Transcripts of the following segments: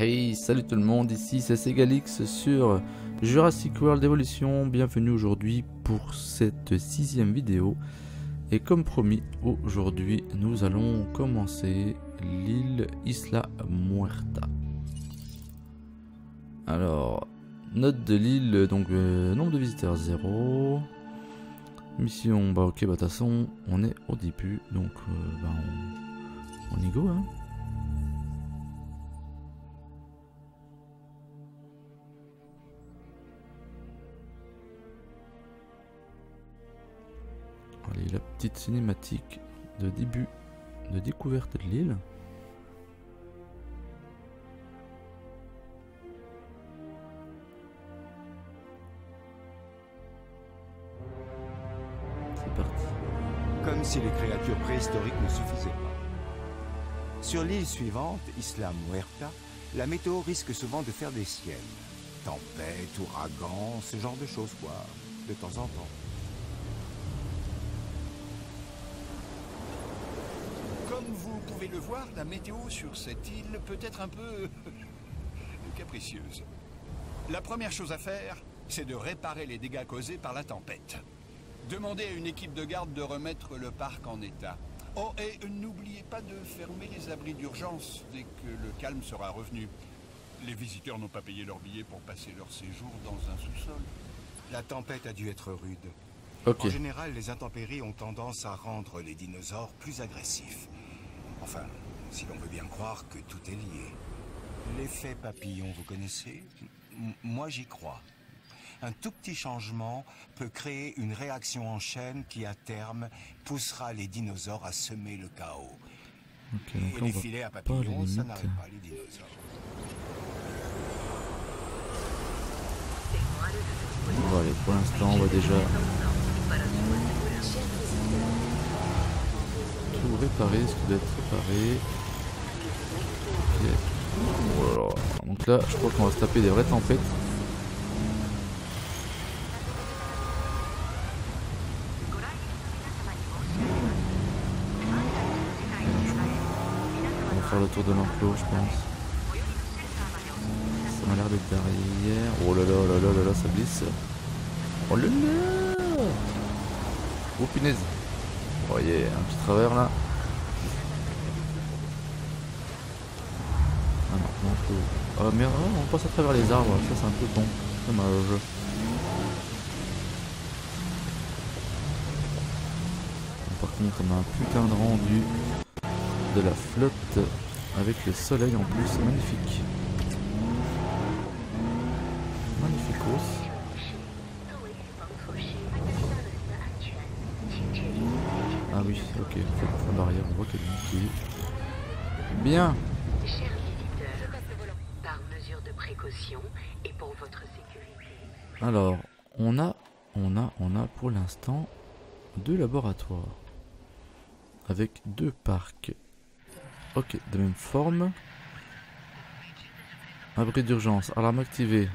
Hey, salut tout le monde, ici c'est Segalix sur Jurassic World Evolution. Bienvenue aujourd'hui pour cette 6ème vidéo. Et comme promis, aujourd'hui nous allons commencer l'île Isla Muerta. Alors, note de l'île, donc nombre de visiteurs 0. Mission, bah ok, bah de toute façon on est au début, donc on y go hein. Allez, la petite cinématique de début de découverte de l'île. C'est parti. Comme si les créatures préhistoriques ne suffisaient pas. Sur l'île suivante, Isla Muerta, la météo risque souvent de faire des siennes. Tempêtes, ouragans, ce genre de choses quoi, de temps en temps. Comme vous pouvez le voir, la météo sur cette île peut être un peu capricieuse. La première chose à faire, c'est de réparer les dégâts causés par la tempête. Demandez à une équipe de garde de remettre le parc en état. Oh, et n'oubliez pas de fermer les abris d'urgence dès que le calme sera revenu. Les visiteurs n'ont pas payé leur billet pour passer leur séjour dans un sous-sol. La tempête a dû être rude. Ok. En général, les intempéries ont tendance à rendre les dinosaures plus agressifs. Enfin, si l'on veut bien croire que tout est lié. L'effet papillon, vous connaissez? Moi, j'y crois. Un tout petit changement peut créer une réaction en chaîne qui, à terme, poussera les dinosaures à semer le chaos. Ok, donc Et là, on les va filets à pas papillons, les ça limites. n'arrête pas les dinosaures. Bon, allez, pour l'instant on va déjà tout réparer, ce qui doit être réparé. Ok. Oh là là. Donc là, je crois qu'on va se taper des vraies tempêtes. On va faire le tour de l'enclos, je pense. Ça m'a l'air d'être derrière. Oh là là là là là là, ça glisse. Oh là là. Oh punaise. Oh yeah, un petit travers là. Ah non, non, oh merde, on passe à travers les arbres, ça c'est un peu con. Dommage. Par contre, on a un putain de rendu de la flotte avec le soleil en plus, magnifique. Magnificos. Ah oui, ok, en fait, la barrière, on voit qu'elle est nickel. Bien. Chers visiteurs, par mesure de précaution et pour votre sécurité. Alors, on a pour l'instant 2 laboratoires avec 2 parcs. Ok, de même forme. Abri d'urgence, alarme activée.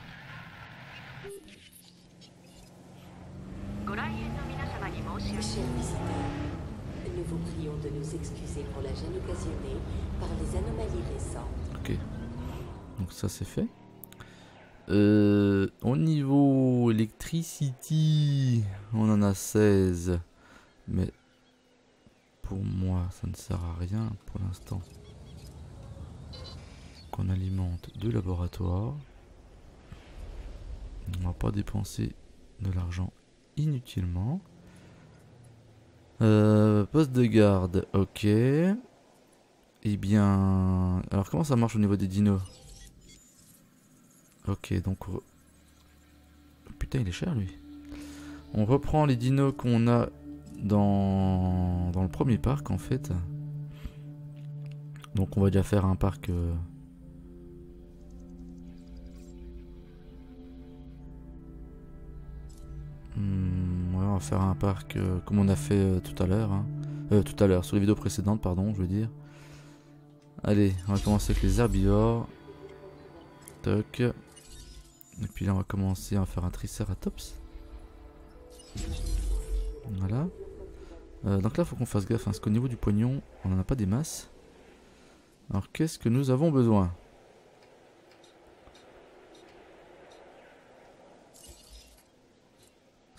Chers visiteurs, nous vous prions de nous excuser pour la gêne occasionnée par les anomalies récentes. Ok, donc ça c'est fait. Au niveau electricity, on en a 16. Mais pour moi, ça ne sert à rien pour l'instant. Qu'on alimente 2 laboratoires. On va pas dépenser de l'argent inutilement. Poste de garde, ok. Eh bien, alors comment ça marche au niveau des dinos? Ok, donc putain, il est cher lui. On reprend les dinos qu'on a dans le premier parc en fait. Donc on va déjà faire un parc ouais, on va faire un parc comme on a fait tout à l'heure hein. Tout à l'heure, sur les vidéos précédentes pardon, je veux dire. Allez, on va commencer avec les herbivores. Toc. Et puis là on va commencer à faire un triceratops. Voilà. Donc là il faut qu'on fasse gaffe hein, parce qu'au niveau du poignon on n'en a pas des masses. Alors qu'est-ce que nous avons besoin?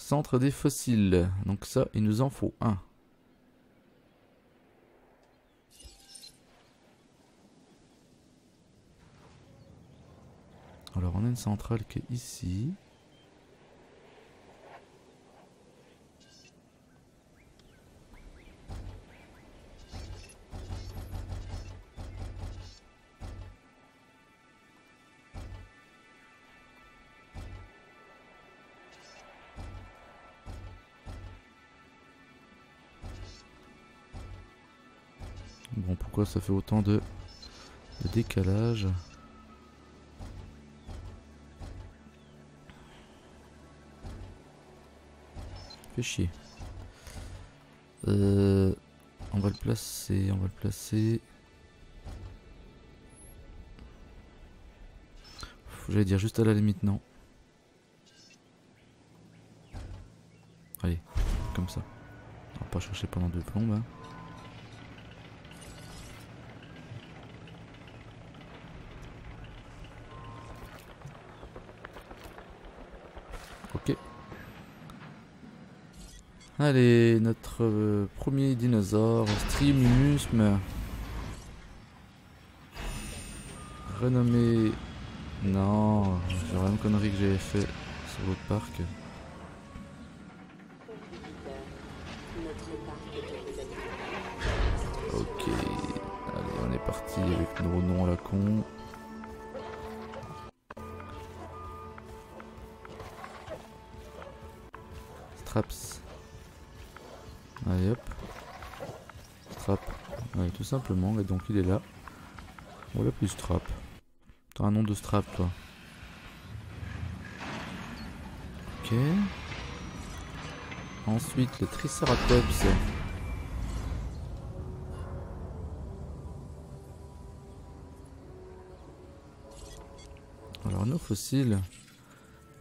Centre des fossiles. Donc ça, il nous en faut un. Alors on a une centrale qui est ici. Bon, pourquoi ça fait autant de décalage? Fait chier. On va le placer, on va le placer. J'allais dire juste à la limite, non. Allez, comme ça. On va pas chercher pendant 2 plombes. Hein. Ok. Allez, notre premier dinosaure, Streamusme. Renommé... Non, j'ai la même connerie que j'avais fait sur l'autre parc. Ok, allez, on est parti avec nos noms à la con. Straps. Allez hop. Strap. Allez, tout simplement, et donc il est là. Voilà plus Strap. T'as un nom de Strap toi. Ok. Ensuite le Triceratops. Alors nos fossiles,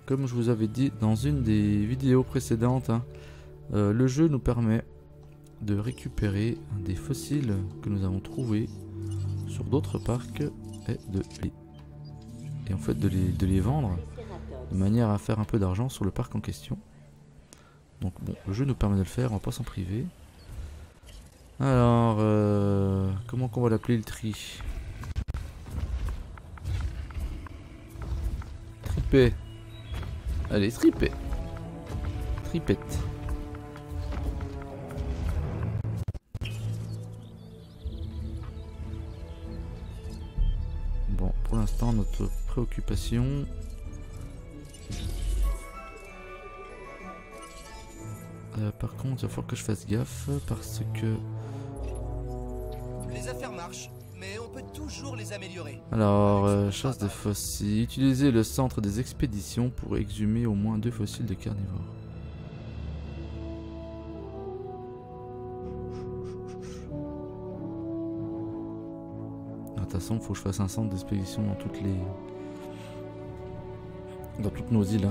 comme je vous avais dit dans une des vidéos précédentes, hein, le jeu nous permet de récupérer des fossiles que nous avons trouvés sur d'autres parcs et en fait de les vendre de manière à faire un peu d'argent sur le parc en question. Donc bon, le jeu nous permet de le faire, on va pas s'en priver. Alors, comment qu'on va l'appeler le tri? Tripé. Allez, tripé. Tripette. Bon, pour l'instant, notre préoccupation... par contre, il va falloir que je fasse gaffe parce que... Les affaires marchent, mais on peut toujours les améliorer. Alors, chasse des fossiles. Utilisez le centre des expéditions pour exhumer au moins 2 fossiles de carnivores. De toute façon, il faut que je fasse un centre d'expédition dans toutes nos îles.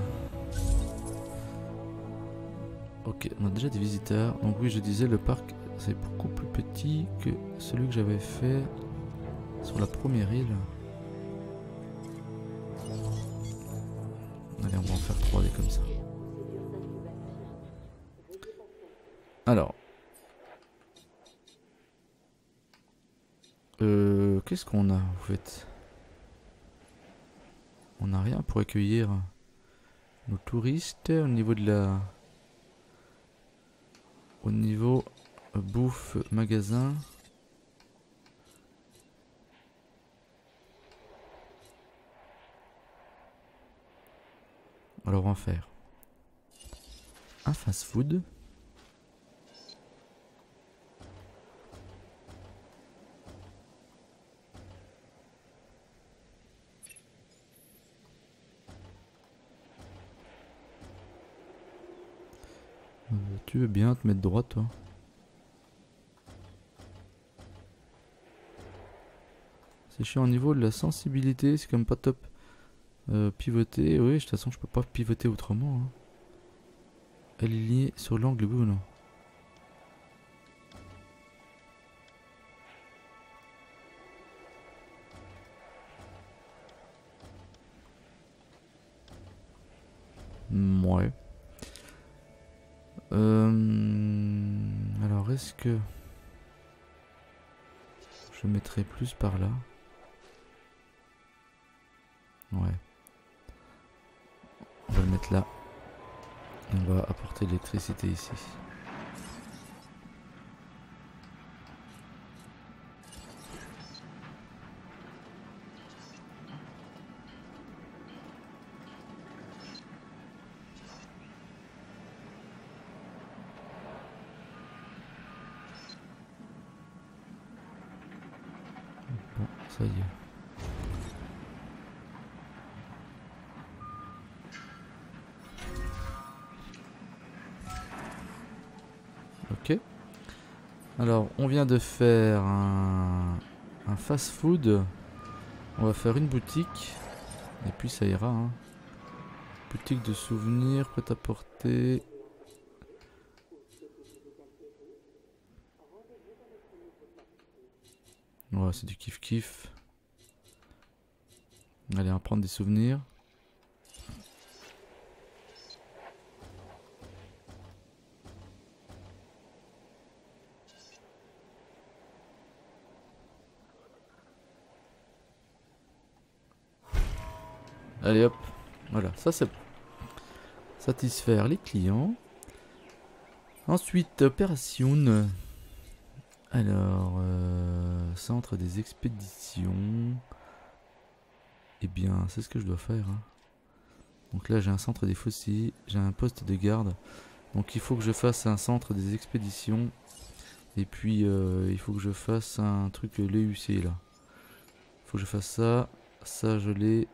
Ok, on a déjà des visiteurs. Donc oui, je disais, le parc, c'est beaucoup plus petit que celui que j'avais fait sur la première île. Allez, on va en faire 3D comme ça. Alors. Qu'est-ce qu'on a en fait? On n'a rien pour accueillir nos touristes au niveau de la... Au niveau bouffe magasin. Alors on va faire un fast food. Tu veux bien te mettre droit toi? C'est chiant au niveau de la sensibilité, c'est quand même pas top. Pivoter, oui, de toute façon je peux pas pivoter autrement. Hein. Aligner sur l'angle, oui ou non? Ouais. Alors est-ce que je mettrai plus par là? Ouais. On va le mettre là. On va apporter l'électricité ici. Bon, ça y est. Ok. Alors, on vient de faire un fast-food. On va faire une boutique. Et puis ça ira. Hein. Boutique de souvenirs, prêt-à-porter. Ouais, c'est du kiff-kiff. Allez, on va prendre des souvenirs. Allez hop, voilà, ça c'est bon. Satisfaire les clients. Ensuite, opération. Alors, centre des expéditions. Eh bien, c'est ce que je dois faire. Hein. Donc là, j'ai un centre des fossiles, j'ai un poste de garde. Donc il faut que je fasse un centre des expéditions. Et puis, il faut que je fasse un truc l'EUC là. Il faut que je fasse ça. Ça, je l'ai.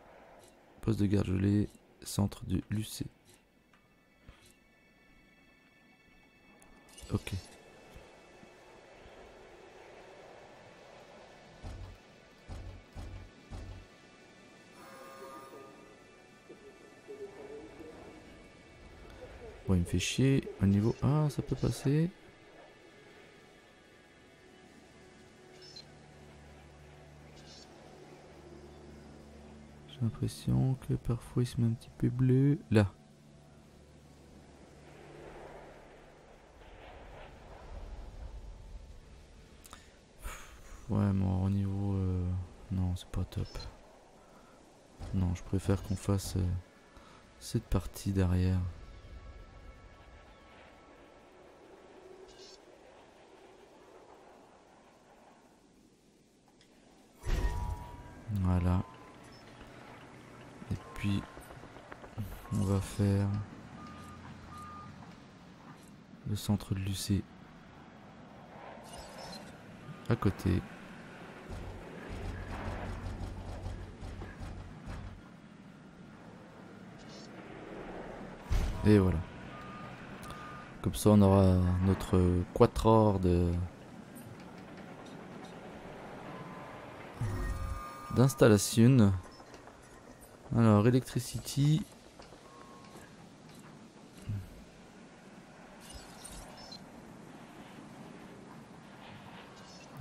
Poste de garde, je l'ai. Centre de l'UC. Ok. Bon, il me fait chier. Au niveau... Ah, ça peut passer. J'ai l'impression que parfois il se met un petit peu bleu. Là. Ouais, bon, au niveau... Non, c'est pas top. Non, je préfère qu'on fasse cette partie derrière. Voilà. Et puis, on va faire le centre de l'UC à côté. Et voilà. Comme ça, on aura notre 4 heures d'installation. Alors, Electricity.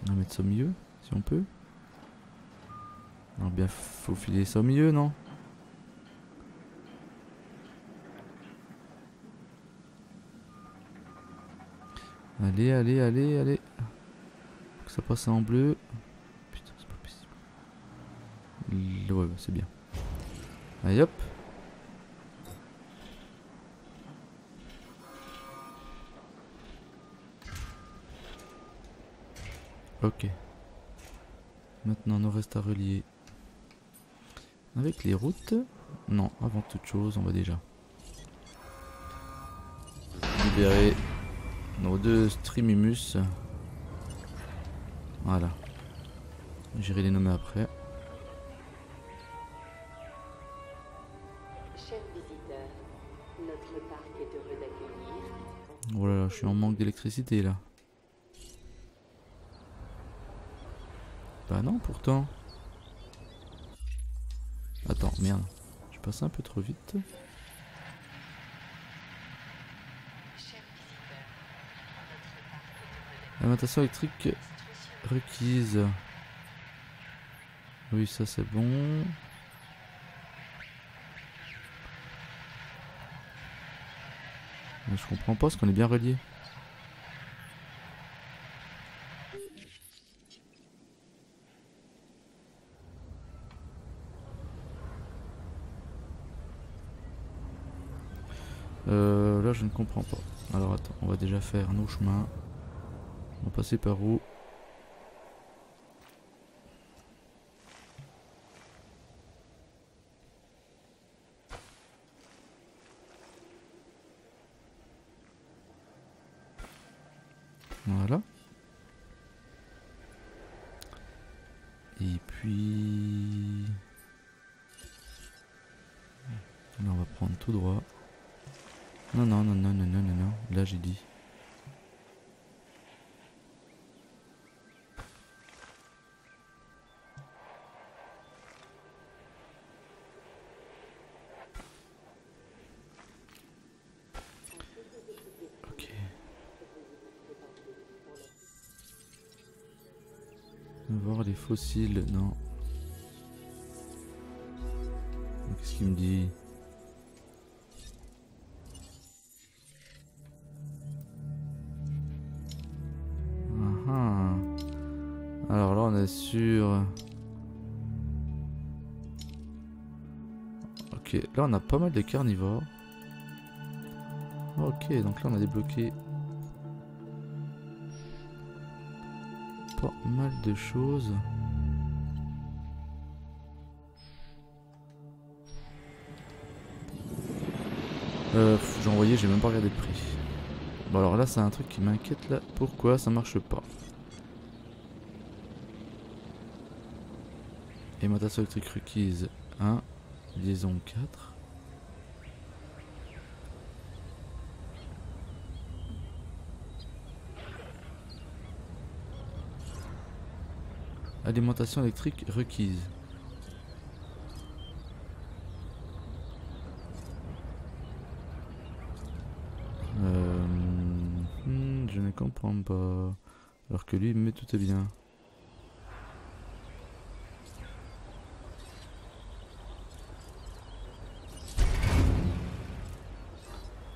On va mettre ça au milieu, si on peut. Alors bien, faut filer ça au milieu, non? Allez, allez, allez, allez. Faut que ça passe en bleu. Putain, c'est pas possible. Ouais, c'est bien. Allez, hop. Ok. Maintenant, nous reste à relier avec les routes. Non, avant toute chose, on va déjà libérer nos deux Streamimus. Voilà. J'irai les nommer après. Chers visiteurs, notre parc est heureux d'accueillir. Oh là là, je suis en manque d'électricité là. Bah non, pourtant. Attends, merde. Je passe un peu trop vite. Alimentation électrique requise. Oui, ça c'est bon. Mais je comprends pas parce qu'on est bien reliés. Là je ne comprends pas. Alors attends, on va déjà faire nos chemins. On va passer par où? Voilà. Et puis... Là on va prendre tout droit. Non, non, non, non, non, non, non, non. Là j'ai dit. Ok. Voir les fossiles, non. Qu'est-ce qu'il me dit? Alors là on est sur... Ok, là on a pas mal de carnivores. Ok, donc là on a débloqué pas mal de choses. J'ai envoyé, j'ai même pas regardé le prix. Bon alors là c'est un truc qui m'inquiète là. Pourquoi ça marche pas? Aimantation électrique requise 1, liaison 4. Alimentation électrique requise. Je ne comprends pas. Alors que lui, il met tout est bien.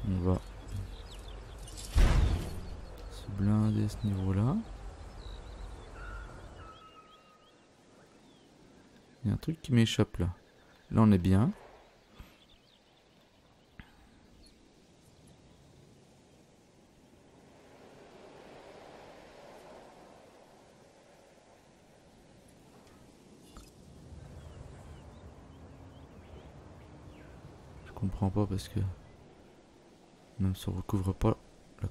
On va se blinder à ce niveau-là. Il y a un truc qui m'échappe là. Là, on est bien. Je comprends pas parce que même si on recouvre pas la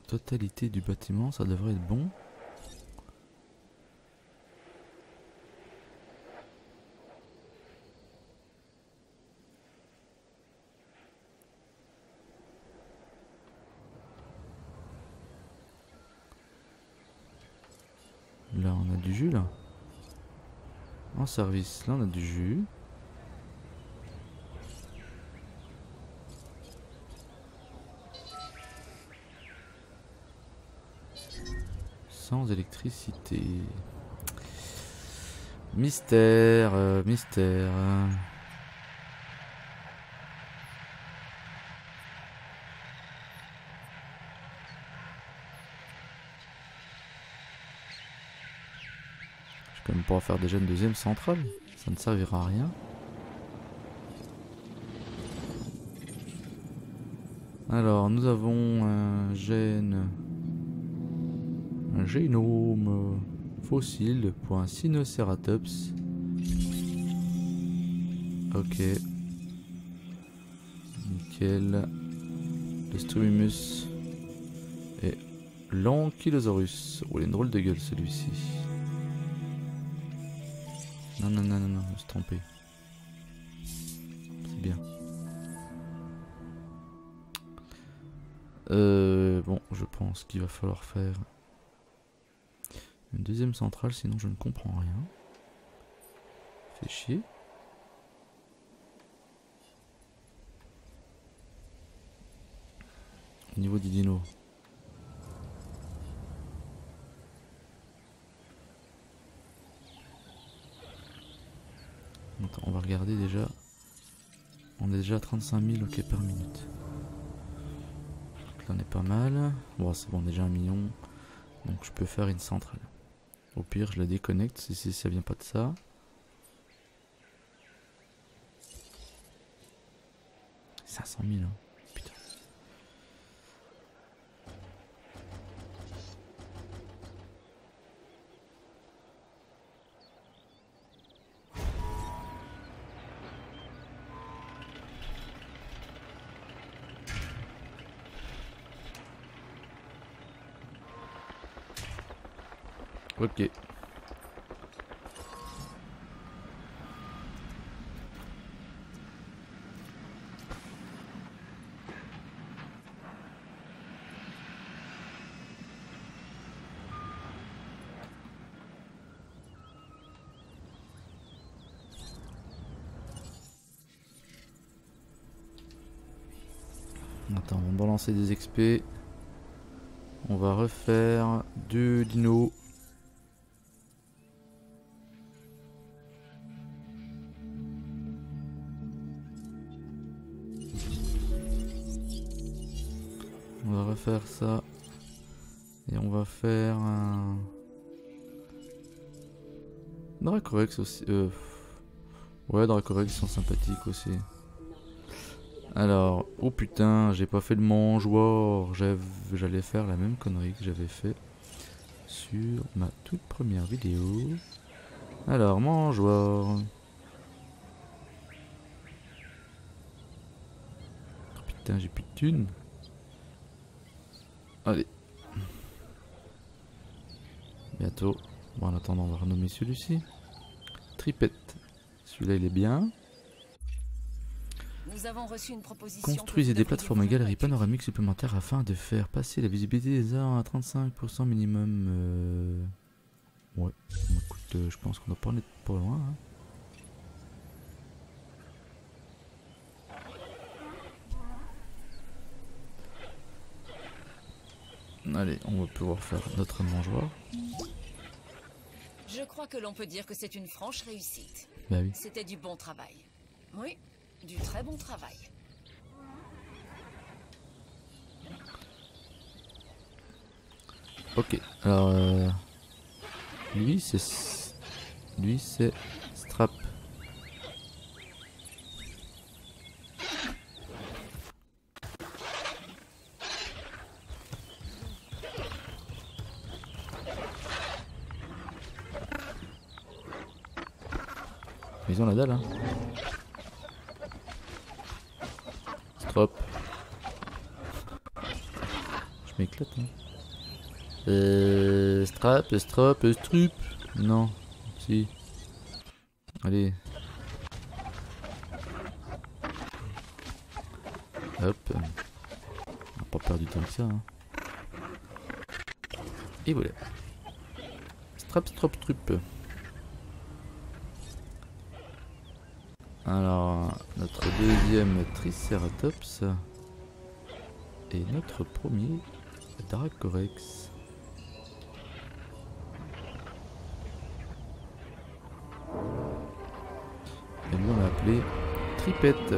totalité du bâtiment, ça devrait être bon. Là on a du jus là. En service, là on a du jus. Sans électricité. Mystère, mystère. Je vais quand même pas faire déjà une deuxième centrale. Ça ne servira à rien. Alors, nous avons un gène. Un génome fossile pour un Sinoceratops. Ok. Nickel. Le Strumimus et l'Ankylosaurus. Oh, il a une drôle de gueule celui-ci. Non, non, non, non, non, je me suis trompé. C'est bien. Bon, je pense qu'il va falloir faire une deuxième centrale, sinon je ne comprends rien. Fait chier. Au niveau des dinos. Attends, on va regarder déjà. On est déjà à 35 000 ok par minute. là on est pas mal. Bon c'est bon, déjà 1 million. Donc je peux faire une centrale. Au pire je la déconnecte si ça vient pas de ça. « 500 000 hein. Putain. Ok. Attends, on va balancer des XP. On va refaire 2 dinos. On va refaire ça. Et on va faire un Dracorex aussi. Ouais, Dracorex sont sympathiques aussi. Alors, oh putain, j'ai pas fait le mangeoire. J'allais faire la même connerie que j'avais fait sur ma toute première vidéo. Alors, mangeoire. Oh putain, j'ai plus de thunes. Allez. Bientôt. Bon, en attendant, on va renommer celui-ci. Tripette. Celui-là, il est bien. Nous avons reçu une proposition. Construisez des plateformes et galeries panoramiques supplémentaires afin de faire passer la visibilité des arbres à 35% minimum. Ouais, écoute, je pense qu'on doit pas en être pas loin. Hein. Allez, on va pouvoir faire notre mangeoire. Je crois que l'on peut dire que c'est une franche réussite. Bah oui. C'était du bon travail. Oui, du très bon travail. Ok, alors lui c'est Strap. Ils ont la dalle hein. Strap. Je m'éclate hein. Strap. Non, si. Allez. Hop. On n'a pas perdu tant que ça. Hein. Et voilà. Strap. Alors, notre deuxième Triceratops. Et notre premier Dracorex. Et lui on l'a appelé Tripette.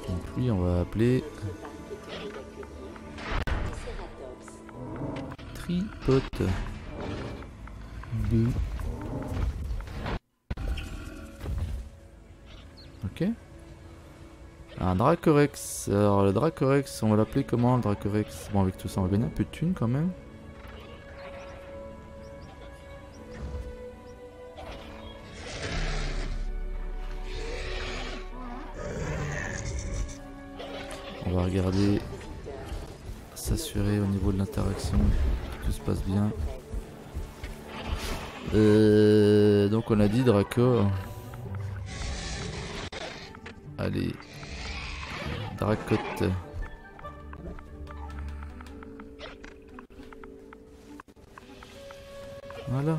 Donc lui on va appeler Tripote 2. Ok. Un Dracorex. Alors le Dracorex on va l'appeler comment le Dracorex? Bon avec tout ça on va gagner un peu de thunes quand même. On va regarder, s'assurer au niveau de l'interaction que tout se passe bien. Donc on a dit Draco. Allez, Dracote. Voilà.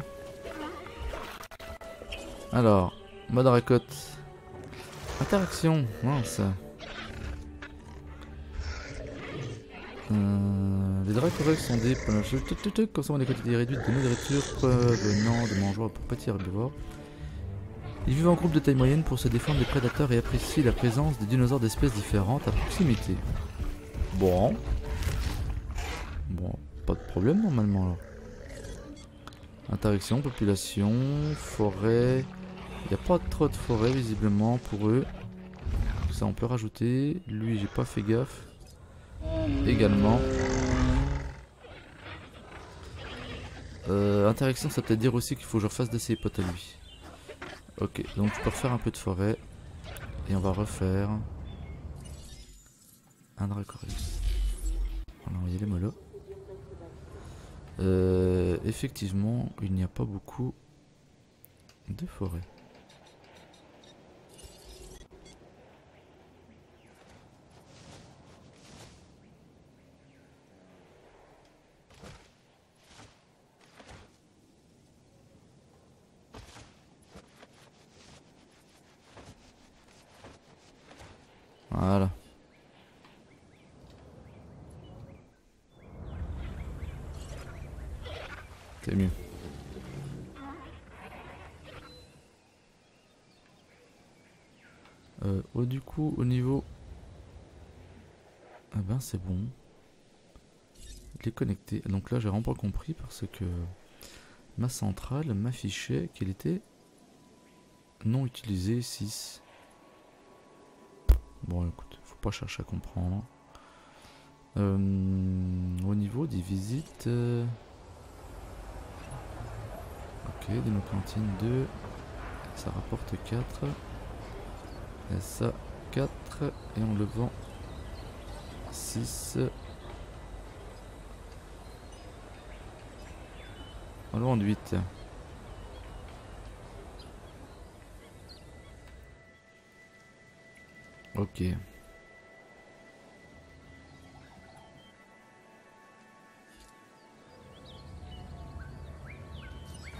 Alors, mode Dracote. Interaction, mince. Les Dracorex sont des consomment des quantités réduites de nourriture provenant de mangeoires pour petits herbivores. Ils vivent en groupe de taille moyenne pour se défendre des prédateurs et apprécient la présence des dinosaures d'espèces différentes à proximité. Bon. Bon, pas de problème normalement alors. Interaction, population, forêt. Il n'y a pas trop de forêt visiblement pour eux. Ça on peut rajouter. Lui j'ai pas fait gaffe. Également. Interaction, ça peut dire aussi qu'il faut que je refasse d'essayer potes à lui. Ok, donc je peux refaire un peu de forêt. Et on va refaire un Dracorex. On va envoyer les mollos. Effectivement, il n'y a pas beaucoup de forêt. Voilà. C'est mieux. Du coup, au niveau... Ah ben c'est bon. Il est connecté. Donc là, j'ai vraiment pas compris parce que ma centrale m'affichait qu'il était non utilisé 6. Bon écoute, faut pas chercher à comprendre. Au niveau des visites... Ok, Démocantine 2. Ça rapporte 4. Et ça 4. Et on le vend 6. On le vend 8. Ok.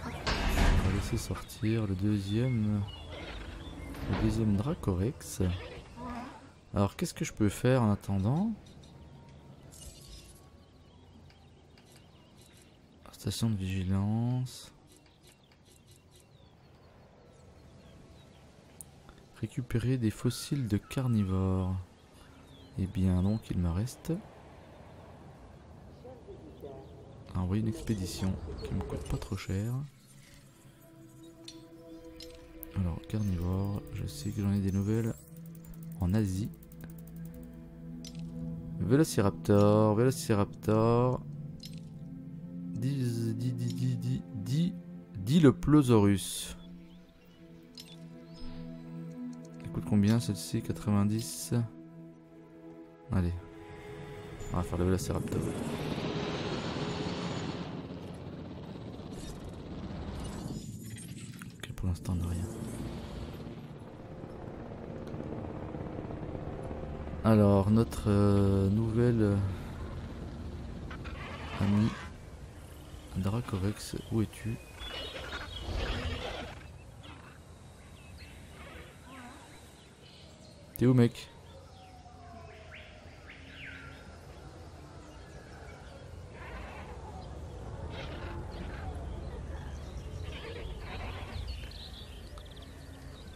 On va laisser sortir le deuxième Dracorex. Alors qu'est-ce que je peux faire en attendant? Station de vigilance. Récupérer des fossiles de carnivores. Et bien donc il me reste... envoyer une expédition qui me coûte pas trop cher. Alors carnivore, je sais que j'en ai des nouvelles en Asie. Vélociraptor, Diloplosaurus. Elle coûte combien celle-ci? 90. Allez, on va faire le Vélociraptor. Ok, pour l'instant on n'a rien. Alors notre nouvelle ami Dracorex, où es-tu? T'es où mec?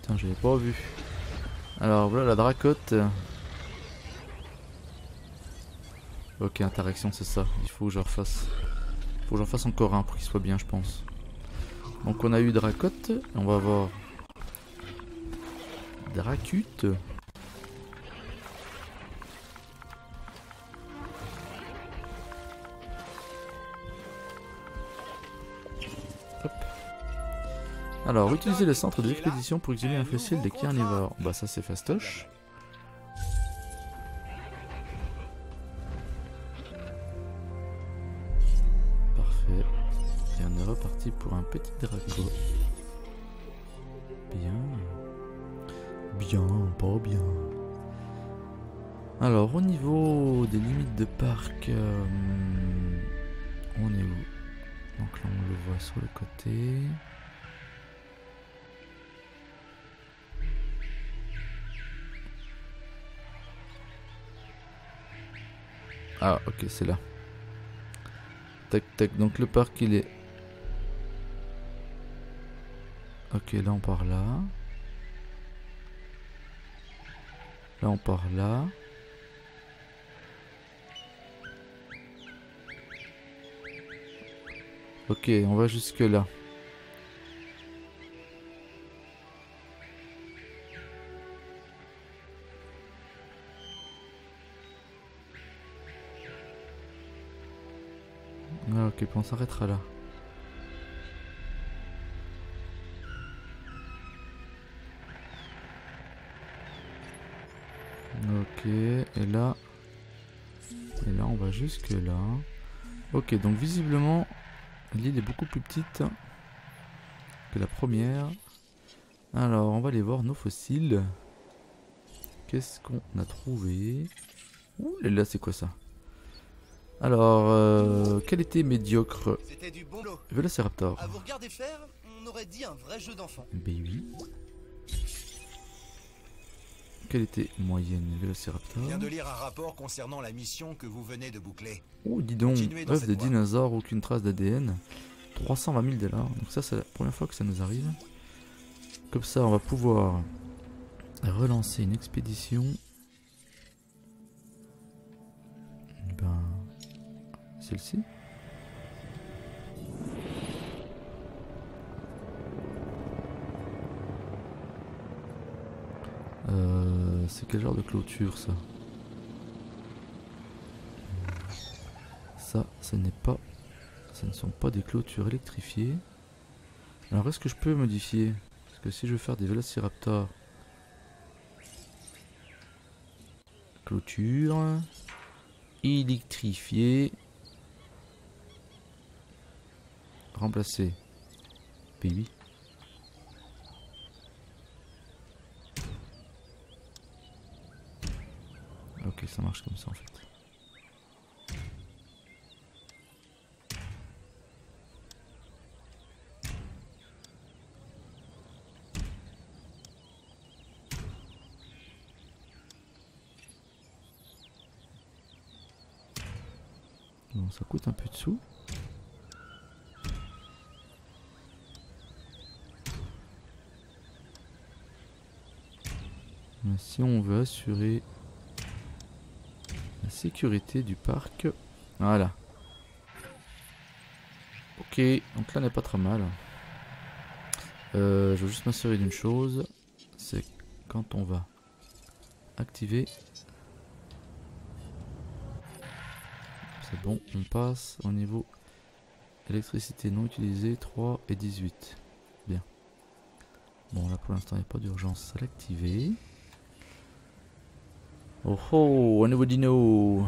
Putain, j'avais pas vu. Alors voilà la Dracotte. Ok, interaction c'est ça, il faut que je refasse. Il faut que j'en fasse encore un pour qu'il soit bien je pense. Donc on a eu Dracotte, on va avoir Dracute. Hop. Alors utiliser le centre de l'expédition pour exhumer un fossile des carnivores. Bah ça c'est fastoche. Et on est reparti pour un petit Draco. Bien. Bien, pas bien. Alors au niveau des limites de parc, on est où? Donc là on le voit sur le côté. Ah ok c'est là. Tac tac, donc le parc il est... Ok là on part là. Là on part là. Ok, on va jusque là. Ah, ok, on s'arrêtera là. Ok, et là on va jusque là. Ok, donc visiblement l'île est beaucoup plus petite que la première. Alors on va aller voir nos fossiles. Qu'est-ce qu'on a trouvé? Ouh là, c'est quoi ça? Alors, qualité médiocre. C'était du bon lot. Vélociraptor. À vous regarder faire, on aurait dit un vrai jeu d'enfant. B8. Qualité moyenne, Je Vélociraptor. viens de lire un rapport concernant la mission que vous venez de boucler. Oh, dis donc, Continuez dans œuf cette de voie. dinosaures, aucune trace d'ADN. 320 000 $. Donc ça, c'est la première fois que ça nous arrive. Comme ça, on va pouvoir relancer une expédition. Ben, celle-ci. C'est quel genre de clôture ça? Ça, ce ne sont pas des clôtures électrifiées. Alors est-ce que je peux modifier? Parce que si je veux faire des vélociraptors, clôture électrifiée, remplacer P8. Ok, ça marche comme ça en fait. Bon, ça coûte un peu de sous. Mais si on veut assurer la sécurité du parc, voilà. Ok, donc là n'est pas très mal. Je veux juste m'assurer d'une chose, c'est quand on va activer. C'est bon, on passe au niveau électricité non utilisée 3 et 18. Bien. Bon là pour l'instant il n'y a pas d'urgence à l'activer. Oh oh, un nouveau dino.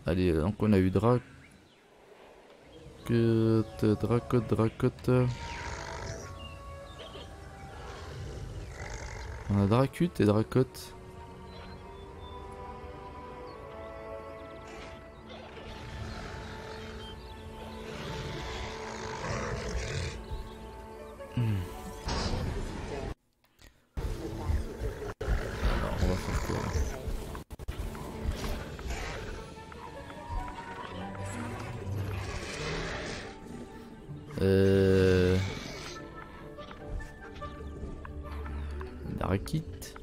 Allez, donc on a eu Dracotte. On a Dracute et Dracotte. Alors on va faire quoi? Draquite.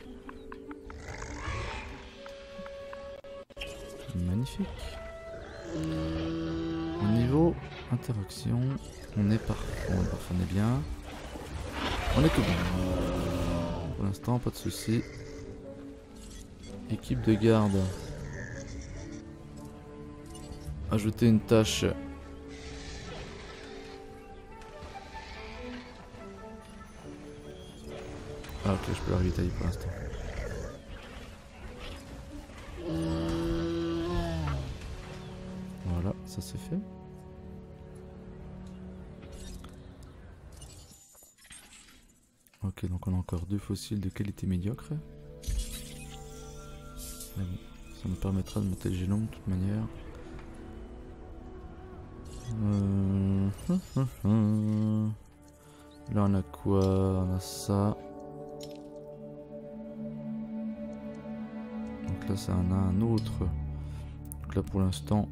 Magnifique. Au niveau interaction, on est parfait. On est bien. On est tout bon. Pour l'instant, pas de soucis. Équipe de garde. Ajouter une tâche. Ah ok, je peux la ravitailler pour l'instant. Voilà, ça c'est fait. Ok, donc on a encore 2 fossiles de qualité médiocre. Mais bon, ça nous permettra de monter le génome de toute manière. Là on a quoi? On a ça. Donc là ça en a un autre. Donc là pour l'instant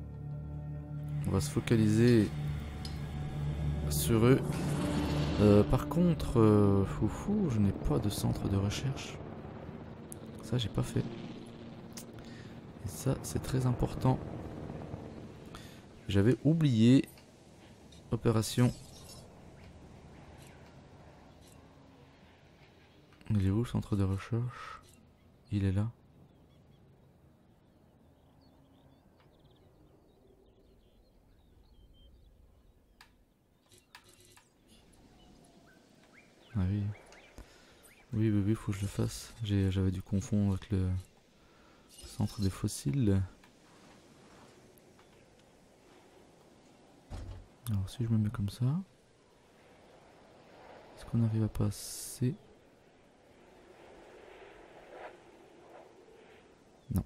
on va se focaliser sur eux. Par contre, foufou, je n'ai pas de centre de recherche. Ça, j'ai pas fait. Et ça, c'est très important. J'avais oublié. Opération. Il est où le centre de recherche? Il est là. Ah oui. Oui, faut que je le fasse. J'avais dû confondre avec le centre des fossiles. Alors si je me mets comme ça, est-ce qu'on arrive à passer? Non.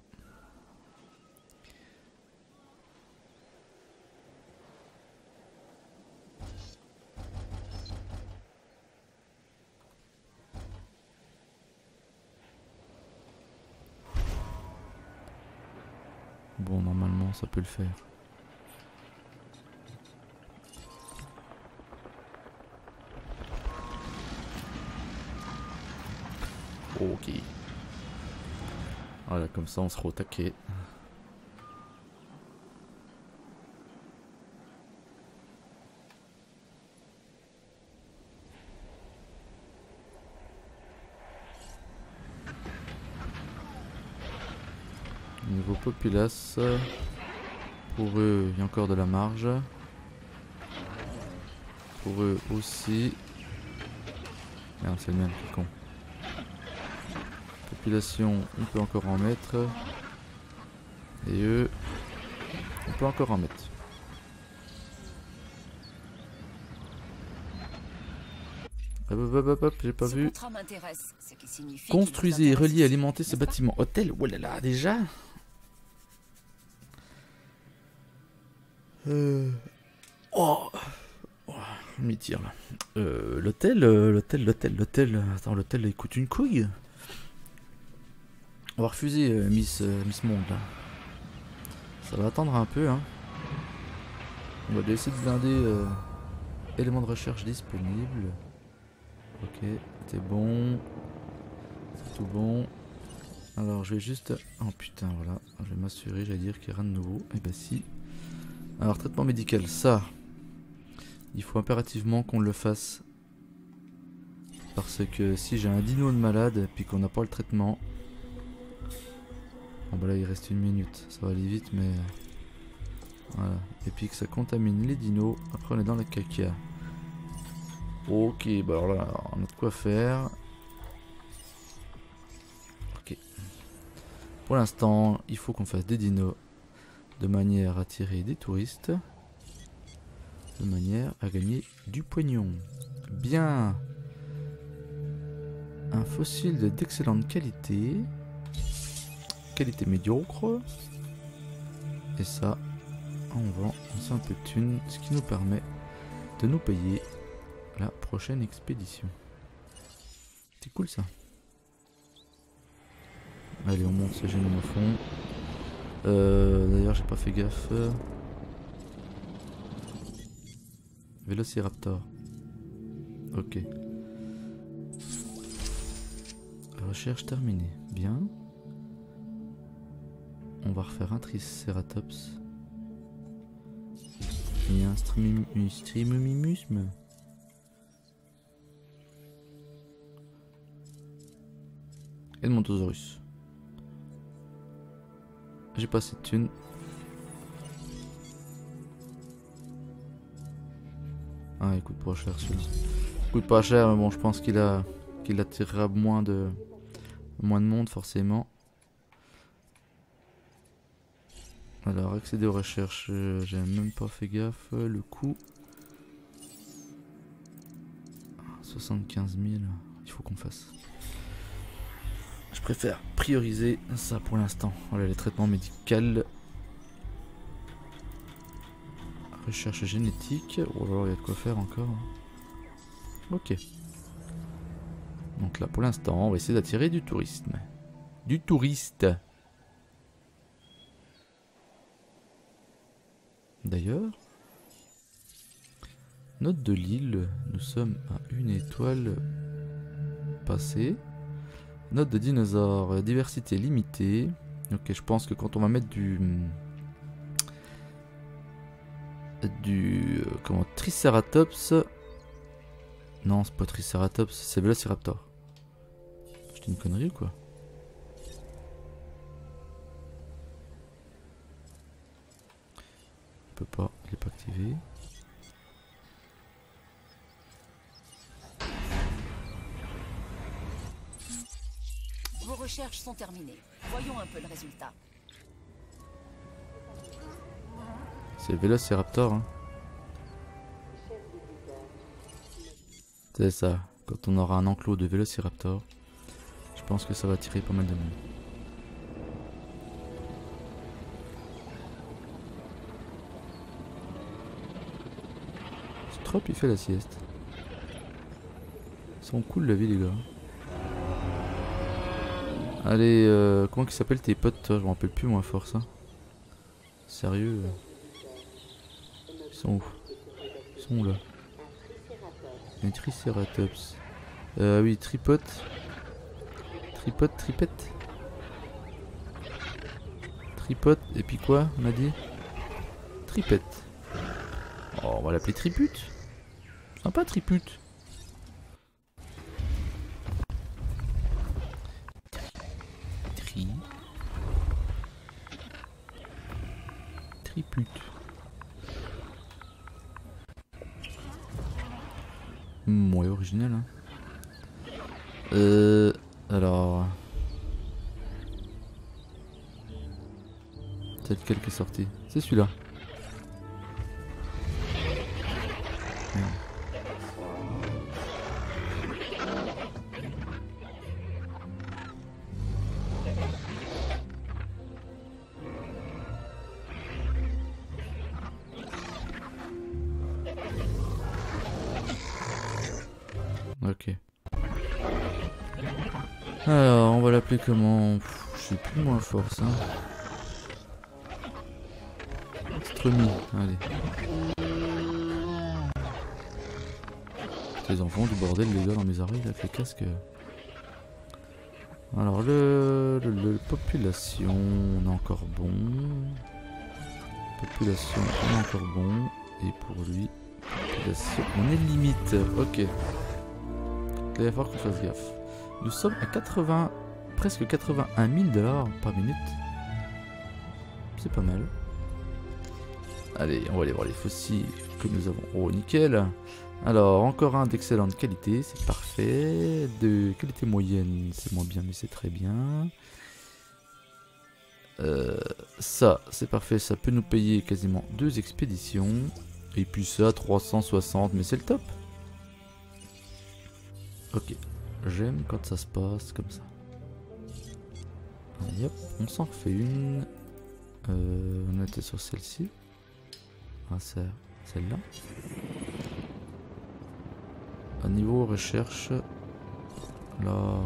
Bon, normalement ça peut le faire. Ok. Voilà, comme ça on sera au taquet. Niveau populace, pour eux il y a encore de la marge. Pour eux aussi. Merde, c'est le mien qui est con. Population, on peut encore en mettre. Et eux, on peut encore en mettre. Hop, j'ai pas vu. Construisez, reliez, alimentez ce bâtiment. Hôtel, oh là là, déjà. Oh, je m'y tire là. L'hôtel. Attends, l'hôtel il coûte une couille. On va refuser Miss Monde là. Ça va attendre un peu hein. On va essayer de blinder éléments de recherche disponibles. Ok, c'est bon. C'est tout bon. Alors je vais juste... Oh putain voilà. Je vais m'assurer, j'allais dire qu'il n'y a rien de nouveau. Et bah si. Alors traitement médical, ça. Il faut impérativement qu'on le fasse. Parce que si j'ai un dino de malade et puis qu'on n'a pas le traitement... Bon bah là il reste 1 minute, ça va aller vite mais... Voilà, et puis que ça contamine les dinos, après on est dans la caca. Ok, bah alors là on a de quoi faire. Ok. Pour l'instant, il faut qu'on fasse des dinos de manière à attirer des touristes. De manière à gagner du pognon. Bien. Un fossile d'excellente qualité. Qualité médiocre. Et ça, on vend un peu de thunes, ce qui nous permet de nous payer la prochaine expédition. C'est cool ça. Allez, on monte ce génome au fond. D'ailleurs, j'ai pas fait gaffe. Vélociraptor. Ok. Recherche terminée. Bien. On va refaire un Triceratops. Et un Streamomimusme. Et le Montosaurus. J'ai pas assez de thunes. Ah, il coûte pas cher celui-là. Il coûte pas cher, mais bon, je pense qu'il attirera moins de monde forcément. Alors, accéder aux recherches, j'ai même pas fait gaffe. Le coût 75 000, il faut qu'on fasse. Je préfère prioriser ça pour l'instant. Voilà les traitements médicaux. Recherche génétique. Oh là là, il y a de quoi faire encore. Ok. Donc là, pour l'instant, on va essayer d'attirer du tourisme. Du touriste. D'ailleurs, Note de l'île, nous sommes à 1 étoile passée. Note de dinosaures, diversité limitée. Ok, je pense que quand on va mettre comment, Triceratops. Non, c'est pas Triceratops, c'est Velociraptor. Je dis une connerie ou quoi? On peut pas, il est pas activé. Vos recherches sont terminées. Voyons un peu le résultat. C'est le Velociraptor, hein. C'est ça. Quand on aura un enclos de Velociraptor, je pense que ça va attirer pas mal de monde. Strop il fait la sieste. Ils sont cool la vie les gars. Allez, comment qu'ils s'appellent tes potes toi? Je m'en rappelle plus moi fort ça. Sérieux Ils sont où? Ils sont où là? Un Triceratops. Oui, tripote. Tripette. Tripote, et puis quoi on a dit? Tripette. Oh, on va l'appeler Tripute. Sympa Tripute. Tripute. Ouais, original hein. Alors... C'est lequel qui est sorti? C'est celui-là. Ok. Alors, on va l'appeler comment? Je sais plus moi fort ça. Extremi, allez. Les enfants du bordel les gars dans mes oreilles avec les casques. Alors le population, on est encore bon. Population, on est encore bon. Et pour lui, population, on est limite. Ok. Il va falloir qu'on fasse gaffe. Nous sommes à 80, presque 81 000 $ par minute. C'est pas mal. Allez, on va aller voir les fossiles que nous avons. Oh, nickel. Alors, encore un d'excellente qualité, c'est parfait. De qualité moyenne, c'est moins bien, mais c'est très bien. Ça, c'est parfait, ça peut nous payer quasiment 2 expéditions. Et puis ça, 360, mais c'est le top. Ok, j'aime quand ça se passe comme ça. Allez hop, on s'en refait une. On était sur celle-ci. Ah, c'est celle-là. À niveau recherche, là,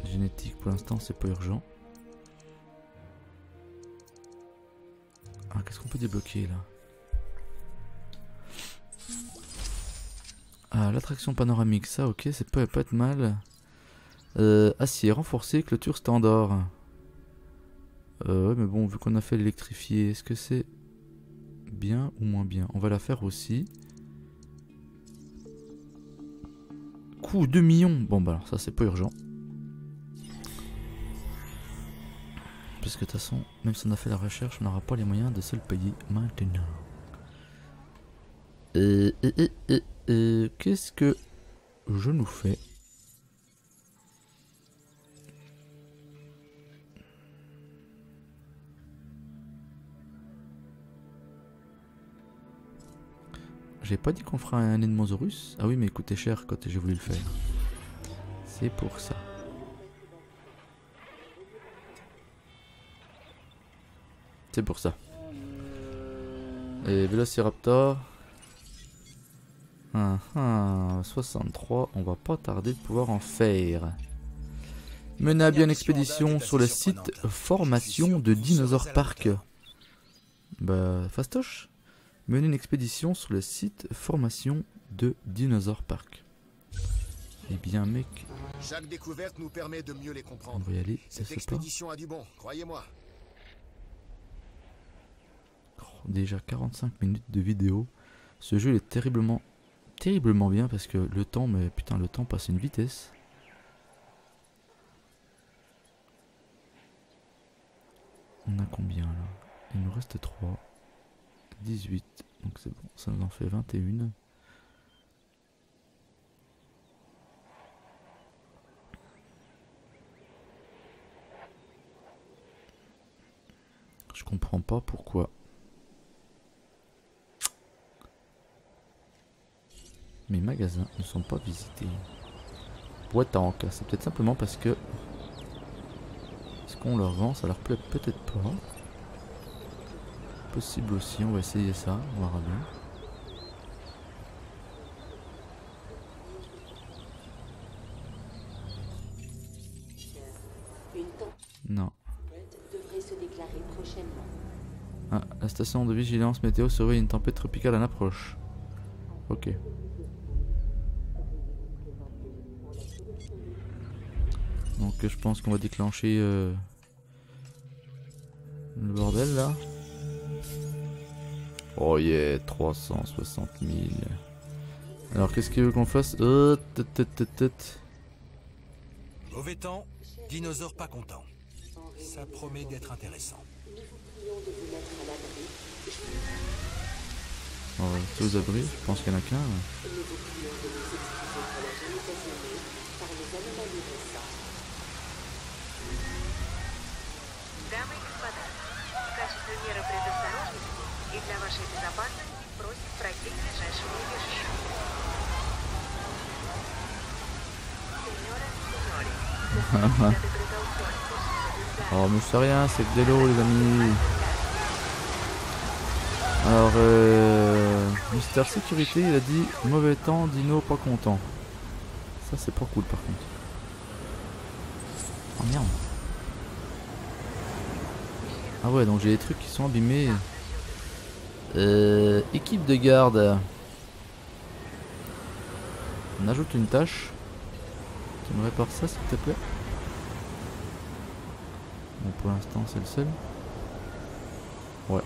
génétique pour l'instant c'est pas urgent. Ah, qu'est-ce qu'on peut débloquer là? Ah, l'attraction panoramique, ça ok, c'est pas être mal. Acier renforcé, clôture standard. Ouais, mais bon, vu qu'on a fait l'électrifier, est-ce que c'est bien ou moins bien? On va la faire aussi. Coût 2 millions. Bon, bah alors ça, c'est pas urgent. Parce que de toute façon, même si on a fait la recherche, on n'aura pas les moyens de se le payer maintenant. Qu'est-ce que je nous fais? J'ai pas dit qu'on fera un Edmontosaurus. Ah oui, mais il coûtait cher quand j'ai voulu le faire. C'est pour ça. C'est pour ça. Et Velociraptor. 63. On va pas tarder de pouvoir en faire. Mener à bien expédition sur le site Formation de Dinosaur Park. Bah, fastoche. Mener une expédition sur le site formation de Dinosaur Park. Eh bien, mec, Chaque découverte nous permet de mieux les on comprendre. va y aller. Cette expédition a du bon, croyez-moi. Déjà 45 minutes de vidéo. Ce jeu est terriblement bien parce que le temps, mais putain, le temps passe à une vitesse. On a combien là? Il nous reste 3. 18. Donc c'est bon, ça nous en fait 21. Je comprends pas pourquoi. Mes magasins ne sont pas visités. Boîte à encre, c'est peut-être simplement parce que ce qu'on leur vend, ça leur plaît peut-être pas. Possible aussi, on va essayer ça, on verra bien. Une Non. tempête devrait se déclarer prochainement. Ah, la station de vigilance météo surveille une tempête tropicale en approche. Ok. Donc je pense qu'on va déclencher le bordel là. Oh yeah, 360 000. Alors qu'est-ce qu'il veut qu'on fasse? Mauvais temps, dinosaure pas content. Ça promet d'être intéressant. Nous vous prions de vous mettre à l'abri. On va rester aux abris, je pense qu'il y en a qu'un. Nous vous prions de nous excuser pour la gêne occasionnée par les anomalies récentes. Дамы и господа, в качестве меры предосторожности и для вашей безопасности просим пройти к ближайшему убежищу. Сеньора, сеньори, de precaución por su seguridad. Oh mais c'est rien, c'est que de l'eau les amis. Alors Mister Sécurité il a dit mauvais temps, dino pas content. Ça c'est pas cool par contre. Oh merde. Ah ouais donc j'ai des trucs qui sont abîmés. Équipe de garde. On ajoute une tâche. Tu me répares ça s'il te plaît. Bon pour l'instant c'est le seul. Ouais.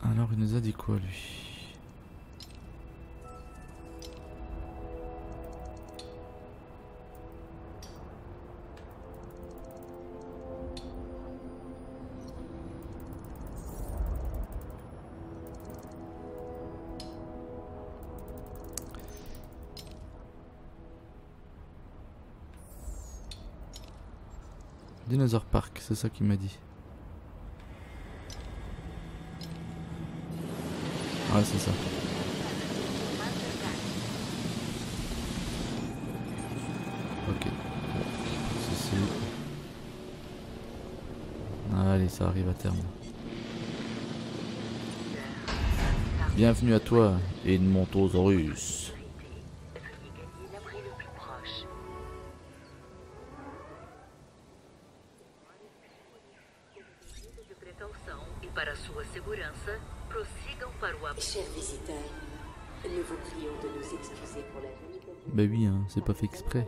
Alors il nous a dit quoi lui? Dinosaur Park, c'est ça qu'il m'a dit. Ouais, c'est ça. Ok. Ceci. Allez, ça arrive à terme. Bienvenue à toi, Edmontosaurus. Gagner l'abri le plus proche. De precaução e para sua segurança, prossigam para o Chers visiteurs, nous vous prions de nous excuser pour la gêne occasionnée. Bah oui, hein, c'est pas fait exprès.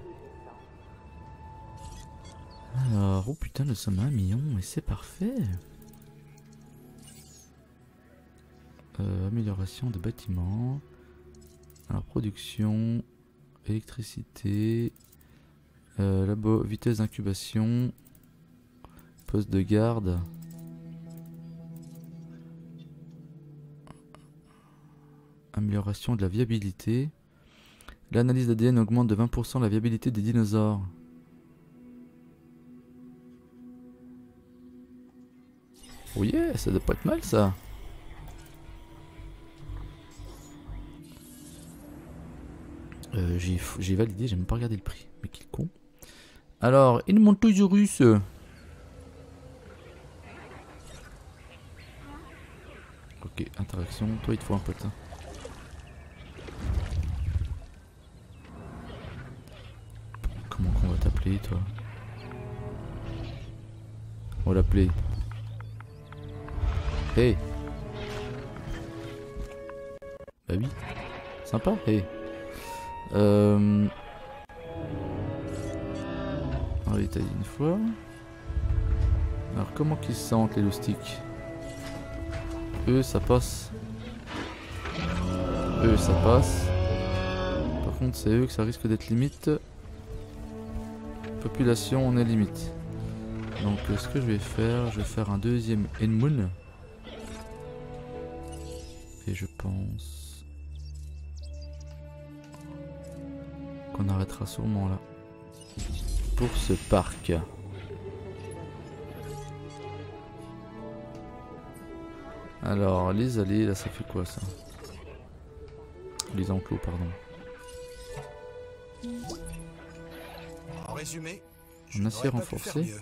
Alors, oh putain, nous sommes à 1 million et c'est parfait. Amélioration de bâtiments. Alors, production, électricité, labo, vitesse d'incubation, poste de garde. Amélioration de la viabilité. L'analyse d'ADN augmente de 20% la viabilité des dinosaures. Oh yeah, ça doit pas être mal ça. J'ai validé, j'ai même pas regardé le prix. Mais quel con. Alors, Edmontosaurus. Ok, interaction. Toi, il te faut un pote. Hein. Comment qu'on va t'appeler, toi? On va l'appeler. Hey. Bah oui. Sympa. Hey. On va l'étaler une fois. Alors comment qu'ils se sentent les loustiques? Eux ça passe. Eux ça passe. Par contre c'est eux que ça risque d'être limite. Population on est limite. Donc ce que je vais faire un deuxième Enmoon. Et je pense qu'on arrêtera sûrement là. Pour ce parc. Alors les allées là ça fait quoi ça? Les enclos pardon. En résumé, En acier renforcé.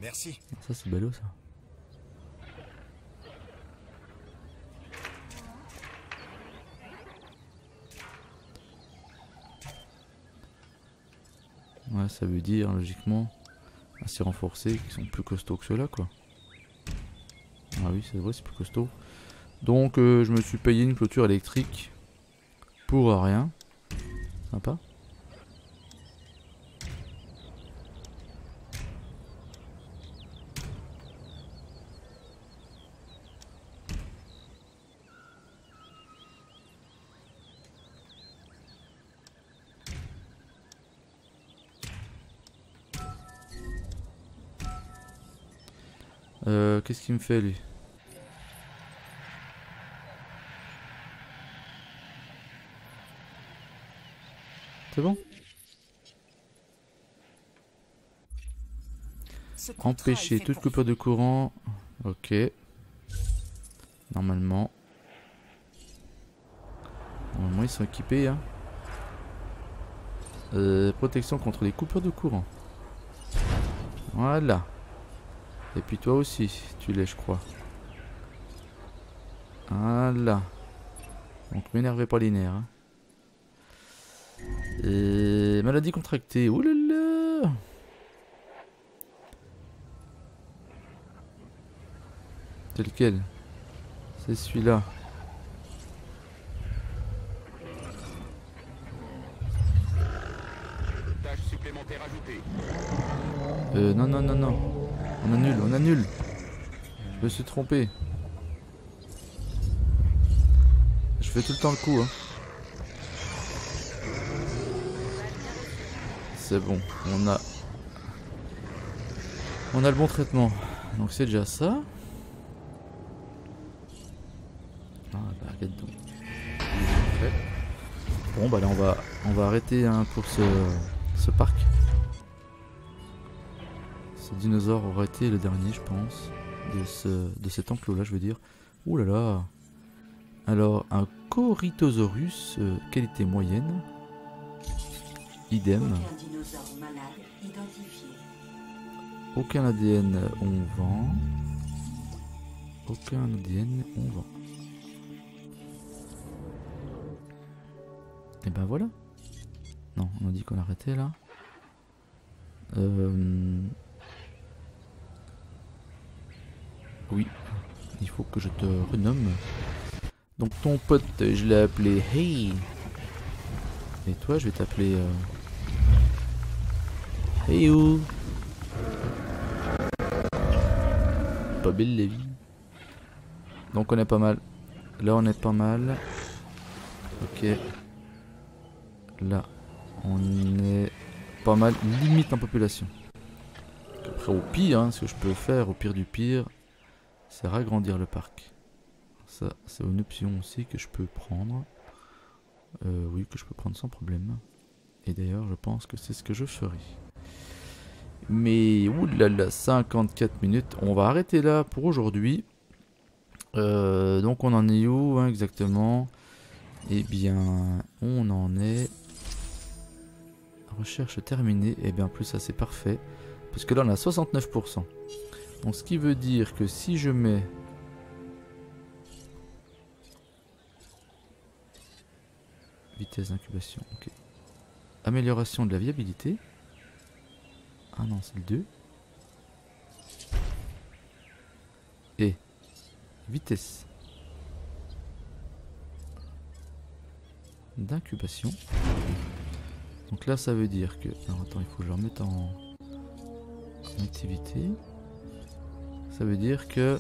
Merci. Ça c'est ballot ça. Ouais ça veut dire logiquement acier renforcé qui sont plus costauds que ceux-là quoi. Ah oui c'est vrai c'est plus costaud. Donc je me suis payé une clôture électrique pour rien. Sympa. Qu'est-ce qu'il me fait lui? C'est bon? Empêcher toute coupure de courant. Ok. Normalement. Normalement ils sont équipés hein. Protection contre les coupures de courant. Voilà. Et puis toi aussi, tu l'es je crois. Voilà. Donc m'énervez pas les nerfs. Hein. Et maladie contractée. Ouh là là. C'est lequel? C'est celui-là. Tâche supplémentaire ajoutée. Non, non, non, non. On annule, on annule. Je me suis trompé. Je fais tout le temps le coup. Hein. C'est bon, on a le bon traitement. Donc c'est déjà ça. Ah bah regarde donc. Bon bah là on va arrêter hein, pour ce parc. Ce dinosaure aurait été le dernier je pense. De cet enclos là je veux dire. Ouh là là. Alors un Corythosaurus qualité moyenne. Idem. Aucun ADN on vend. Aucun ADN on vend. Et ben voilà. Non, on a dit qu'on arrêtait là. Oui, il faut que je te renomme. Donc ton pote, je l'ai appelé Hey. Et toi, je vais t'appeler Hey you. Pas belle la vie. Donc on est pas mal. Là on est pas mal. Ok. Là on est pas mal. Limite en population. Après au pire, hein, ce que je peux faire, au pire du pire, c'est agrandir le parc. Ça c'est une option aussi que je peux prendre. Oui, que je peux prendre sans problème. Et d'ailleurs je pense que c'est ce que je ferai. Mais oulala, 54 minutes. On va arrêter là pour aujourd'hui. Donc on en est où hein, exactement? Eh bien on en est recherche terminée. Et bien plus ça c'est parfait. Parce que là on a 69%. Donc ce qui veut dire que si je mets vitesse d'incubation, ok. Amélioration de la viabilité. Ah non, c'est le 2. et vitesse d'incubation. Donc là ça veut dire que... Alors attends, il faut que je le remette en activité. Ça veut dire que...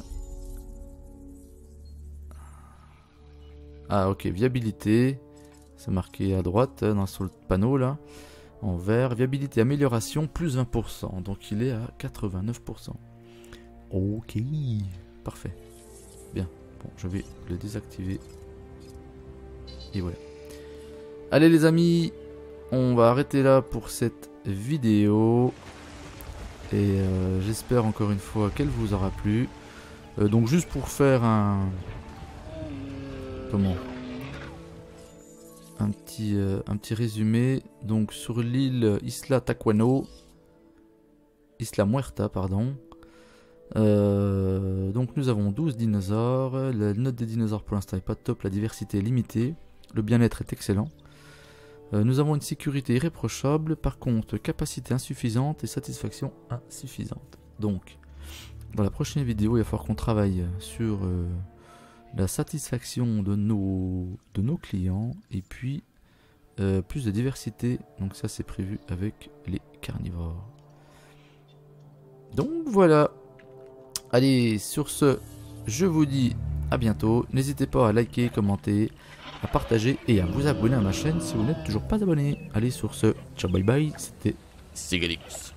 Ah ok, viabilité. C'est marqué à droite sur le panneau là. En vert, viabilité, amélioration, plus 20%. Donc il est à 89%. Ok, parfait. Bien, bon, je vais le désactiver. Et voilà. Allez les amis, on va arrêter là pour cette vidéo. Et j'espère encore une fois qu'elle vous aura plu. Donc juste pour faire un... Comment ? Un petit résumé. Donc sur l'île Isla Taquano, Isla Muerta pardon, donc nous avons 12 dinosaures. La note des dinosaures pour l'instant est pas top, la diversité est limitée, le bien-être est excellent, nous avons une sécurité irréprochable, par contre capacité insuffisante et satisfaction insuffisante. Donc dans la prochaine vidéo il va falloir qu'on travaille sur la satisfaction de nos clients et puis plus de diversité. Donc ça c'est prévu avec les carnivores. Donc voilà. Allez, sur ce, je vous dis à bientôt. N'hésitez pas à liker, commenter, à partager et à vous abonner à ma chaîne si vous n'êtes toujours pas abonné. Allez, sur ce, ciao bye bye, c'était Sigalix.